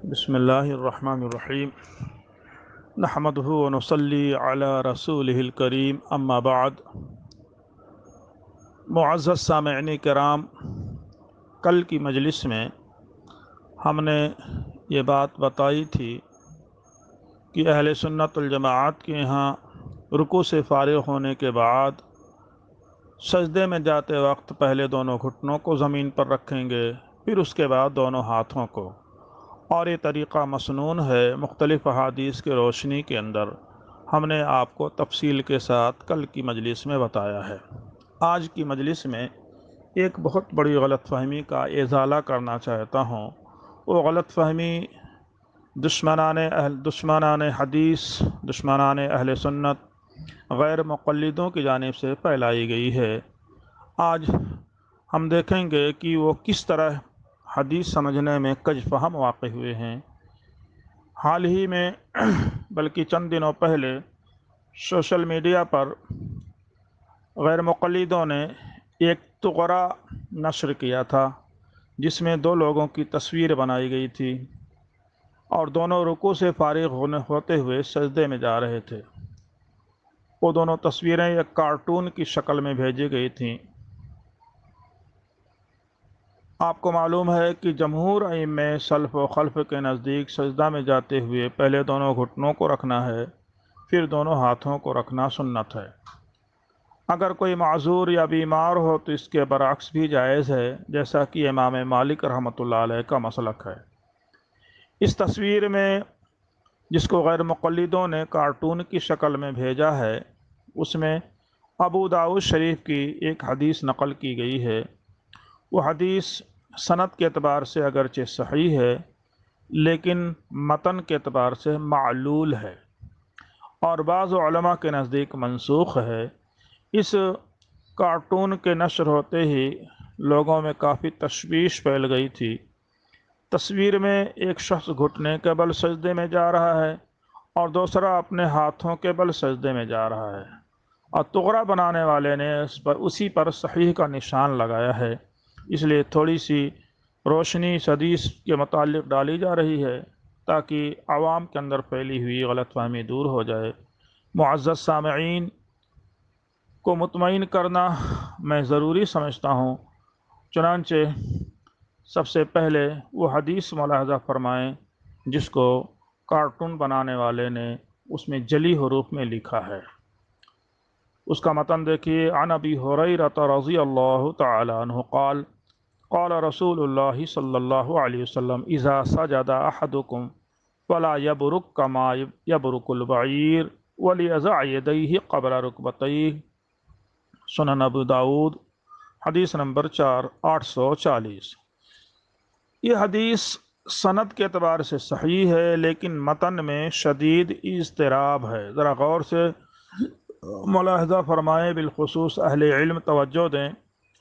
بسم اللہ الرحمن الرحیم نحمدہ ونصلی علی رسولہ الکریم اما بعد۔ معزز سامعین کرام، کل کی مجلس میں ہم نے یہ بات بتائی تھی کہ اہل سنت الجماعت کے یہاں رکوع سے فارغ ہونے کے بعد سجدے میں جاتے وقت پہلے دونوں گھٹنوں کو زمین پر رکھیں گے، پھر اس کے بعد دونوں ہاتھوں کو، اور یہ طریقہ مسنون ہے۔ مختلف احادیث کی روشنی کے اندر ہم نے آپ کو تفصیل کے ساتھ کل کی مجلس میں بتایا ہے۔ آج کی مجلس میں ایک بہت بڑی غلط فہمی کا ازالہ کرنا چاہتا ہوں۔ وہ غلط فہمی دشمنان حدیث، دشمنان اہل سنت، غیر مقلدوں کی جانب سے پھیلائی گئی ہے۔ آج ہم دیکھیں گے کہ وہ کس طرح حدیث سمجھنے میں کج فہم واقع ہوئے ہیں۔ حال ہی میں بلکہ چند دنوں پہلے سوشل میڈیا پر غیر مقلدوں نے ایک تغرا نشر کیا تھا جس میں دو لوگوں کی تصویر بنائی گئی تھی اور دونوں رکوع سے فارغ ہوتے ہوئے سجدے میں جا رہے تھے۔ وہ دونوں تصویریں ایک کارٹون کی شکل میں بھیجی گئی تھیں۔ آپ کو معلوم ہے کہ جمہور ائمہ سلف و خلف کے نزدیک سجدہ میں جاتے ہوئے پہلے دونوں گھٹنوں کو رکھنا ہے، پھر دونوں ہاتھوں کو رکھنا سنت ہے۔ اگر کوئی معذور یا بیمار ہو تو اس کے برعکس بھی جائز ہے، جیسا کہ امام مالک رحمۃ اللہ علیہ کا مسلک ہے۔ اس تصویر میں جس کو غیر مقلدوں نے کارٹون کی شکل میں بھیجا ہے، اس میں ابو داؤد شریف کی ایک حدیث نقل کی گئی ہے۔ وہ حدیث سند کے اعتبار سے اگرچہ صحیح ہے، لیکن متن کے اعتبار سے معلول ہے اور بعض علماء کے نزدیک منسوخ ہے۔ اس کارٹون کے نشر ہوتے ہی لوگوں میں کافی تشویش پھیل گئی تھی۔ تصویر میں ایک شخص گھٹنے کے بل سجدے میں جا رہا ہے اور دوسرا اپنے ہاتھوں کے بل سجدے میں جا رہا ہے، اور تغرا بنانے والے نے اسی پر صحیح کا نشان لگایا ہے۔ اس لیے تھوڑی سی روشنی اس حدیث کے متعلق ڈالی جا رہی ہے تاکہ عوام کے اندر پھیلی ہوئی غلط فہمی دور ہو جائے۔ معزز سامعین کو مطمئن کرنا میں ضروری سمجھتا ہوں، چنانچہ سب سے پہلے وہ حدیث ملاحظہ فرمائیں جس کو کارٹون بنانے والے نے اس میں جلی حروف میں لکھا ہے۔ اس کا متن دیکھیے۔ عن ابی ہریرہ رضی اللہ تعالی عنہ قال قال رسول اللہ صلی اللہ علیہ وسلم اذا سجد احدکم فلا یبرک کما یبرک البعیر ولیضع یدیہ قبل رکبتیہ، سنن ابو داؤد، حدیث نمبر 4840۔ یہ حدیث سند کے اعتبار سے صحیح ہے، لیکن متن میں شدید اضطراب ہے۔ ذرا غور سے ملاحظہ فرمائیں، بالخصوص اہل علم توجہ دیں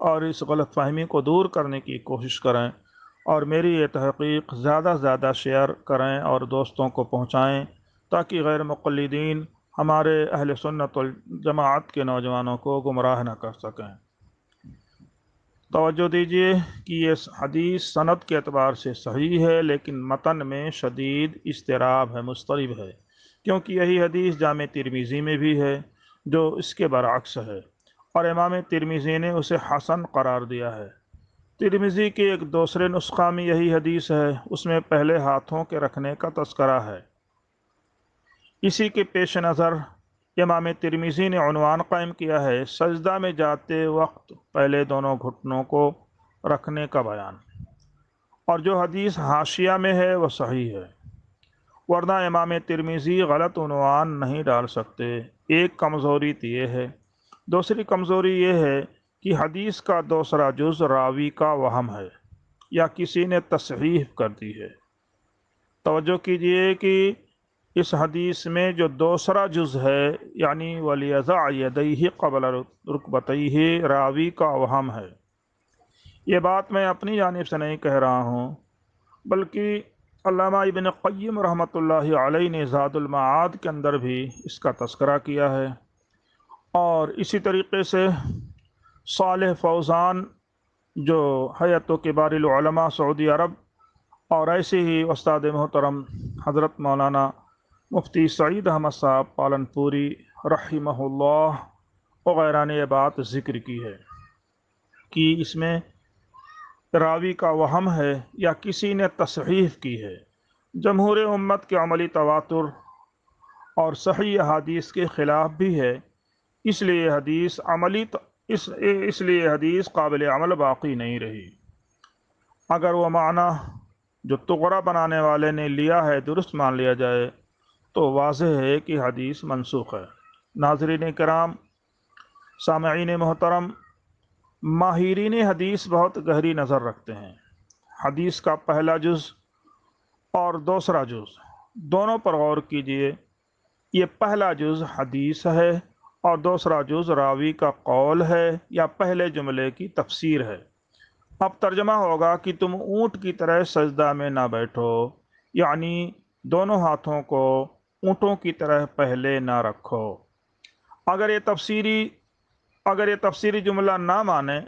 اور اس غلط فہمی کو دور کرنے کی کوشش کریں، اور میری یہ تحقیق زیادہ سے زیادہ شیئر کریں اور دوستوں کو پہنچائیں تاکہ غیر مقلدین ہمارے اہل سنت والجماعت کے نوجوانوں کو گمراہ نہ کر سکیں۔ توجہ دیجیے کہ یہ حدیث سند کے اعتبار سے صحیح ہے، لیکن متن میں شدید اضطراب ہے، مضطرب ہے، کیونکہ یہی حدیث جامع ترمذی میں بھی ہے جو اس کے برعکس ہے، اور امام ترمذی نے اسے حسن قرار دیا ہے۔ ترمذی کے ایک دوسرے نسخہ میں یہی حدیث ہے، اس میں پہلے ہاتھوں کے رکھنے کا تذکرہ ہے۔ اسی کے پیش نظر امام ترمذی نے عنوان قائم کیا ہے سجدہ میں جاتے وقت پہلے دونوں گھٹنوں کو رکھنے کا بیان، اور جو حدیث حاشیہ میں ہے وہ صحیح ہے، ورنہ امام ترمذی غلط عنوان نہیں ڈال سکتے۔ ایک کمزوری تو یہ ہے، دوسری کمزوری یہ ہے کہ حدیث کا دوسرا جز راوی کا وہم ہے یا کسی نے تصحیح کر دی ہے۔ توجہ کیجئے کہ اس حدیث میں جو دوسرا جز ہے یعنی وَلْيَضَعْ يَدَيْهِ قَبْلَ رُكْبَتَيْهِ، راوی کا وہم ہے۔ یہ بات میں اپنی جانب سے نہیں کہہ رہا ہوں، بلکہ علامہ ابن قیم رحمۃ اللہ علیہ نے زاد المعاد کے اندر بھی اس کا تذکرہ کیا ہے، اور اسی طریقے سے صالح فوزان جو حیات و کبار العلماء سعودی عرب اور ایسے ہی استاد محترم حضرت مولانا مفتی سعید احمد صاحب پالن پوری رحمہ اللہ وغیرہ نے یہ بات ذکر کی ہے کہ اس میں راوی کا وہم ہے یا کسی نے تصحیح کی ہے۔ جمہور امت کے عملی تواتر اور صحیح احادیث کے خلاف بھی ہے، اس لیے حدیث قابل عمل باقی نہیں رہی۔ اگر وہ معنی جو تغرا بنانے والے نے لیا ہے درست مان لیا جائے تو واضح ہے کہ حدیث منسوخ ہے۔ ناظرین کرام، سامعین محترم، ماہرین حدیث بہت گہری نظر رکھتے ہیں۔ حدیث کا پہلا جز اور دوسرا جز دونوں پر غور کیجئے۔ یہ پہلا جز حدیث ہے اور دوسرا جز راوی کا قول ہے یا پہلے جملے کی تفسیر ہے۔ اب ترجمہ ہوگا کہ تم اونٹ کی طرح سجدہ میں نہ بیٹھو، یعنی دونوں ہاتھوں کو اونٹوں کی طرح پہلے نہ رکھو۔ اگر یہ تفسیری جملہ نہ مانے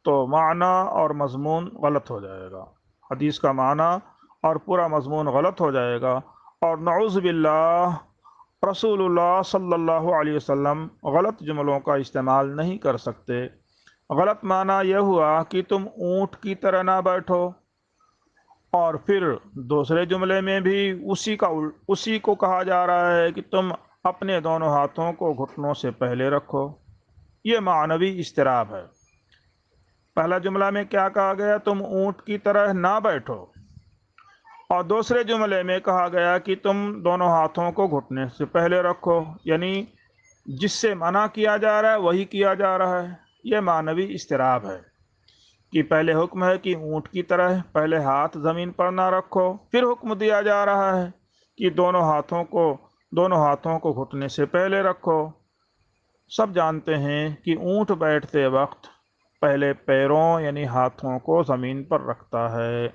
تو معنی اور مضمون غلط ہو جائے گا، حدیث کا معنی اور پورا مضمون غلط ہو جائے گا، اور نعوذ باللہ رسول اللہ صلی اللہ علیہ وسلم غلط جملوں کا استعمال نہیں کر سکتے۔ غلط معنی یہ ہوا کہ تم اونٹ کی طرح نہ بیٹھو، اور پھر دوسرے جملے میں بھی اسی کو کہا جا رہا ہے کہ تم اپنے دونوں ہاتھوں کو گھٹنوں سے پہلے رکھو۔ یہ معنوی اضطراب ہے۔ پہلا جملہ میں کیا کہا گیا؟ تم اونٹ کی طرح نہ بیٹھو، اور دوسرے جملے میں کہا گیا کہ تم دونوں ہاتھوں کو گھٹنے سے پہلے رکھو، یعنی جس سے منع کیا جا رہا ہے وہی کیا جا رہا ہے۔ یہ معنوی اضطراب ہے کہ پہلے حکم ہے کہ اونٹ کی طرح پہلے ہاتھ زمین پر نہ رکھو، پھر حکم دیا جا رہا ہے کہ دونوں ہاتھوں کو گھٹنے سے پہلے رکھو۔ سب جانتے ہیں کہ اونٹ بیٹھتے وقت پہلے پیروں یعنی ہاتھوں کو زمین پر رکھتا ہے۔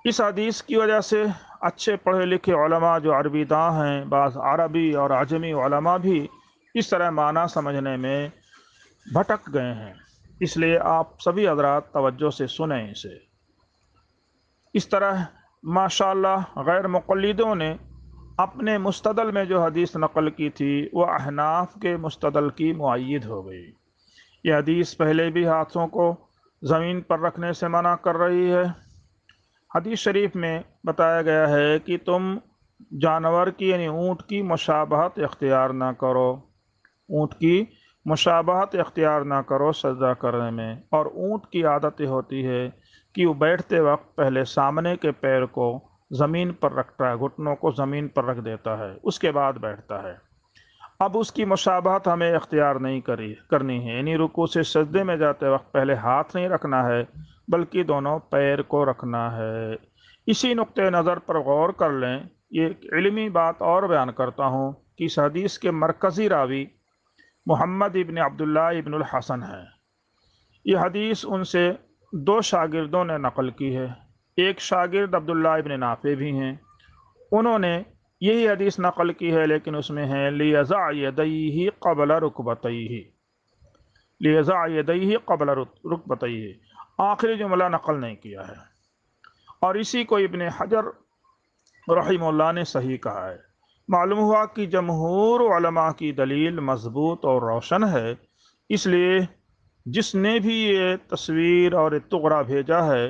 اس حدیث کی وجہ سے اچھے پڑھے لکھے علماء جو عربی داں ہیں، بعض عربی اور عجمی علماء بھی اس طرح معنی سمجھنے میں بھٹک گئے ہیں۔ اس لیے آپ سبھی حضرات توجہ سے سنیں اسے۔ اس طرح ماشاءاللہ غیر مقلدوں نے اپنے مستدل میں جو حدیث نقل کی تھی وہ احناف کے مستدل کی معید ہو گئی۔ یہ حدیث پہلے بھی ہاتھوں کو زمین پر رکھنے سے منع کر رہی ہے۔ حدیث شریف میں بتایا گیا ہے کہ تم جانور کی یعنی اونٹ کی مشابہت اختیار نہ کرو، اونٹ کی مشابہت اختیار نہ کرو سجدہ کرنے میں۔ اور اونٹ کی عادت ہوتی ہے کہ وہ بیٹھتے وقت پہلے سامنے کے پیر کو زمین پر رکھتا ہے، گھٹنوں کو زمین پر رکھ دیتا ہے، اس کے بعد بیٹھتا ہے۔ اب اس کی مشابہت ہمیں اختیار نہیں کرنی ہے، یعنی رکوع سے سجدے میں جاتے وقت پہلے ہاتھ نہیں رکھنا ہے بلکہ دونوں پیر کو رکھنا ہے۔ اسی نقطۂ نظر پر غور کر لیں۔ یہ ایک علمی بات اور بیان کرتا ہوں کہ اس حدیث کے مرکزی راوی محمد ابن عبداللہ ابن الحسن ہے۔ یہ حدیث ان سے دو شاگردوں نے نقل کی ہے۔ ایک شاگرد عبداللہ ابن نافع بھی ہیں، انہوں نے یہی حدیث نقل کی ہے، لیکن اس میں ہے لیضع یدیہ قبل رکبتیہ، لیضع یدیہ قبل رکبتیہ، آخری جملہ نقل نہیں کیا ہے، اور اسی کو ابن حجر رحمہ اللہ نے صحیح کہا ہے۔ معلوم ہوا کہ جمہور علماء کی دلیل مضبوط اور روشن ہے، اس لیے جس نے بھی یہ تصویر اور تغرا بھیجا ہے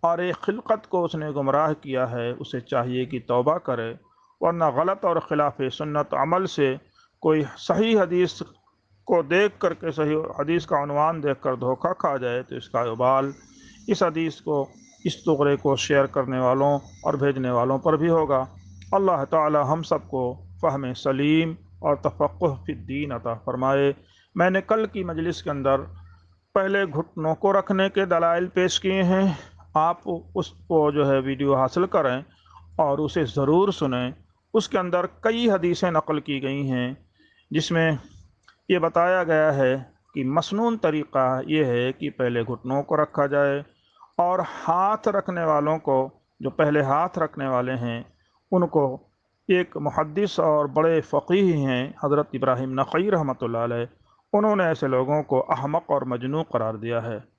اور ایک خلقت کو اس نے گمراہ کیا ہے، اسے چاہیے کہ توبہ کرے، ورنہ غلط اور خلاف سنت عمل سے کوئی صحیح حدیث کو دیکھ کر کے صحیح حدیث کا عنوان دیکھ کر دھوکہ کھا جائے تو اس کا وبال اس حدیث کو، اس تغرے کو شیئر کرنے والوں اور بھیجنے والوں پر بھی ہوگا۔ اللہ تعالی ہم سب کو فہم سلیم اور تفقہ فی الدین عطا فرمائے۔ میں نے کل کی مجلس کے اندر پہلے گھٹنوں کو رکھنے کے دلائل پیش کیے ہیں، آپ اس کو جو ہے ویڈیو حاصل کریں اور اسے ضرور سنیں۔ اس کے اندر کئی حدیثیں نقل کی گئی ہیں جس میں یہ بتایا گیا ہے کہ مسنون طریقہ یہ ہے کہ پہلے گھٹنوں کو رکھا جائے، اور ہاتھ رکھنے والوں کو، جو پہلے ہاتھ رکھنے والے ہیں، ان کو ایک محدث اور بڑے فقیہ ہیں حضرت ابراہیم نخعی رحمۃ اللہ علیہ، انہوں نے ایسے لوگوں کو احمق اور مجنون قرار دیا ہے۔